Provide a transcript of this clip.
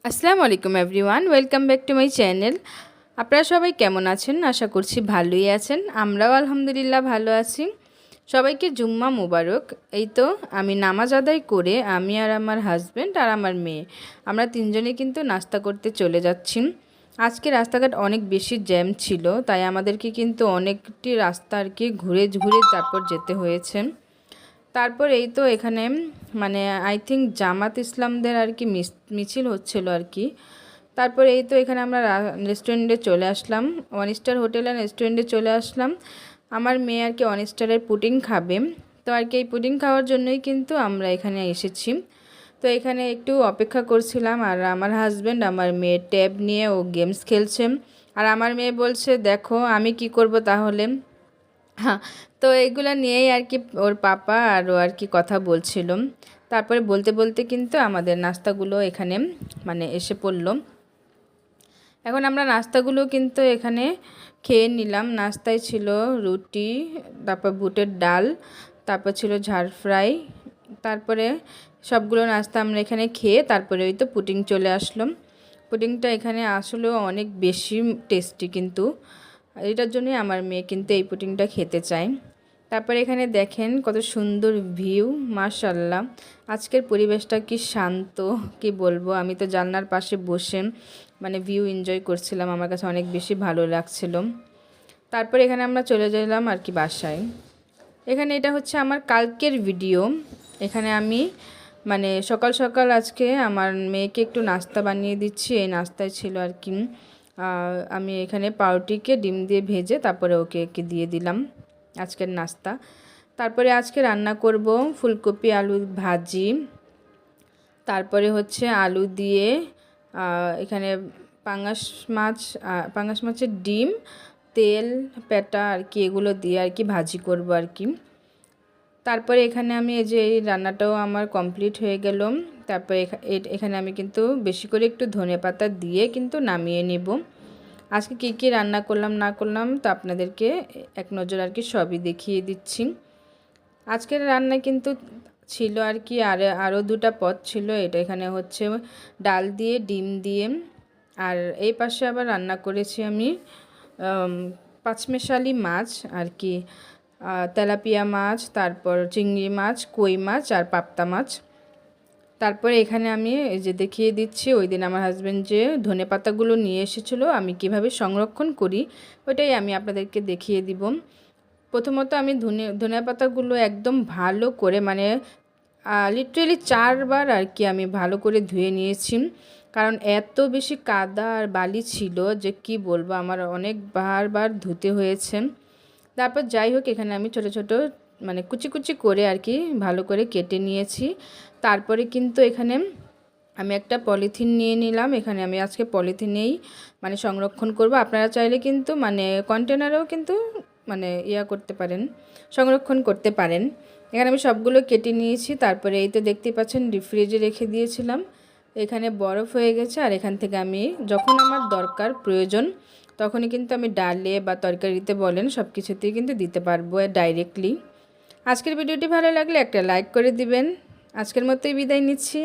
আসসালামু আলাইকুম everyone, welcome back to my channel. আপনারা সবাই কেমন আছেন? আশা করছি ভালোই আছেন। আমরাও আলহামদুলিল্লাহ ভালো আছি। সবাইকে জুম্মা মুবারক। এই তো আমি নামাজ আদায় করে আমি আর আমার হাজব্যান্ড আর আমার মেয়ে আমরা তিনজনে কিন্তু নাস্তা করতে চলে যাচ্ছি। আজকে রাস্তাঘাট অনেক বেশি জ্যাম ছিল, তাই আমাদেরকে কিন্তু অনেকটি রাস্তা আর কি ঘুরে ঘুরে তারপর যেতে হয়েছে। তারপর এই তো এখানে মানে আই থিঙ্ক জামাত ইসলামদের আর কি মিছিল হচ্ছিল আর কি। তারপর এই তো এখানে আমরা রেস্টুরেন্টে চলে আসলাম, ওয়ান স্টার হোটেল অ্যান্ড রেস্টুরেন্টে চলে আসলাম। আমার মেয়ে আর কি ওয়ান স্টারের পুডিং খাবে, তো আর কি এই পুডিং খাওয়ার জন্যই কিন্তু আমরা এখানে এসেছি। তো এখানে একটু অপেক্ষা করছিলাম, আর আমার হাজব্যান্ড আমার মেয়ের ট্যাব নিয়ে ও গেমস খেলছে। আর আমার মেয়ে বলছে, দেখো আমি কি করব তাহলে। হ্যাঁ, তো এগুলা নিয়েই আর কি ওর পাপা আর ও আর কি কথা বলছিল। তারপরে বলতে বলতে কিন্তু আমাদের নাস্তাগুলো এখানে মানে এসে পড়লো। এখন আমরা নাস্তাগুলো কিন্তু এখানে খেয়ে নিলাম। নাস্তায় ছিল রুটি, তারপর বুটের ডাল, তারপর ছিল ঝাড় ফ্রাই। তারপরে সবগুলো নাস্তা আমরা এখানে খেয়ে তারপরে ওই তো পুডিং চলে আসলো। পুডিংটা এখানে আসলেও অনেক বেশি টেস্টি, কিন্তু এটার জন্যই আমার মেয়ে কিন্তু এই পুডিংটা খেতে চায়। তারপরে এখানে দেখেন কত সুন্দর ভিউ, মাশাল্লাহ। আজকের পরিবেশটা কি শান্ত, কি বলবো। আমি তো জানলার পাশে বসে মানে ভিউ এনজয় করছিলাম, আমার কাছে অনেক বেশি ভালো লাগছিল। তারপরে এখানে আমরা চলে গেলাম আর কি বাসায়। এখানে এটা হচ্ছে আমার কালকের ভিডিও। এখানে আমি মানে সকাল সকাল আজকে আমার মেয়েকে একটু নাস্তা বানিয়ে দিচ্ছি। এই নাস্তায় ছিল আর কি আমি এখানে পাউরুটিকে ডিম দিয়ে ভেজে তারপরে ওকে দিয়ে দিলাম আজকের নাস্তা। তারপরে আজকে রান্না করব ফুলকপি আলু ভাজি, তারপরে হচ্ছে আলু দিয়ে এখানে পাঙ্গাস মাছের ডিম, তেল পেটা আর কি এগুলো দিয়ে আর কি ভাজি করব আর কি। তারপরে এখানে আমি এই যে এই রান্নাটাও আমার কমপ্লিট হয়ে গেল। তারপরে এখানে আমি কিন্তু বেশি করে একটু ধনেপাতা দিয়ে কিন্তু নামিয়ে নিব। আজকে কী কী রান্না করলাম না করলাম তো আপনাদেরকে এক নজর আর কি সবই দেখিয়ে দিচ্ছি। আজকের রান্না কিন্তু ছিল আর কি আরও দুটা পদ ছিল। এটা এখানে হচ্ছে ডাল দিয়ে ডিম দিয়ে, আর এই পাশে আবার রান্না করেছি আমি পাঁচমেশালি মাছ আর কি, তেলাপিয়া মাছ, তারপর চিংড়ি মাছ, কই মাছ আর পাবদা মাছ। তারপরে এখানে আমি এই যে দেখিয়ে দিচ্ছি ওই দিন আমার হাজব্যান্ড যে ধনেপাতাগুলো নিয়ে এসেছিলো আমি কিভাবে সংরক্ষণ করি ওইটাই আমি আপনাদেরকে দেখিয়ে দিব। প্রথমত আমি ধনেপাতাগুলো একদম ভালো করে মানে লিটারেলি 4 বার আর কি আমি ভালো করে ধুয়ে নিয়েছি, কারণ এত বেশি কাদা আর বালি ছিল যে কি বলবো, আমার অনেক বারবার ধুতে হয়েছে। তারপর যাই হোক এখানে আমি ছোট ছোট মানে কুচি কুচি করে আর কি ভালো করে কেটে নিয়েছি। তারপরে কিন্তু এখানে আমি একটা পলিথিন নিয়ে নিলাম। এখানে আমি আজকে পলিথিনেই মানে সংরক্ষণ করব। আপনারা চাইলে কিন্তু মানে কন্টেনারেও কিন্তু মানে করতে পারেন, সংরক্ষণ করতে পারেন। এখানে আমি সবগুলো কেটে নিয়েছি। তারপরে এই তো দেখতেই পাচ্ছেন ডিপ ফ্রিজে রেখে দিয়েছিলাম, এখানে বরফ হয়ে গেছে। আর এখান থেকে আমি যখন আমার দরকার প্রয়োজন তখনই কিন্তু আমি ডালে বা তরকারিতে বলেন সব কিছুতেই কিন্তু দিতে পারবো ডাইরেক্টলি। আজকের ভিডিওটি ভালো লাগলে একটা লাইক করে দিবেন। আজকের মতোই বিদায় নিচ্ছি।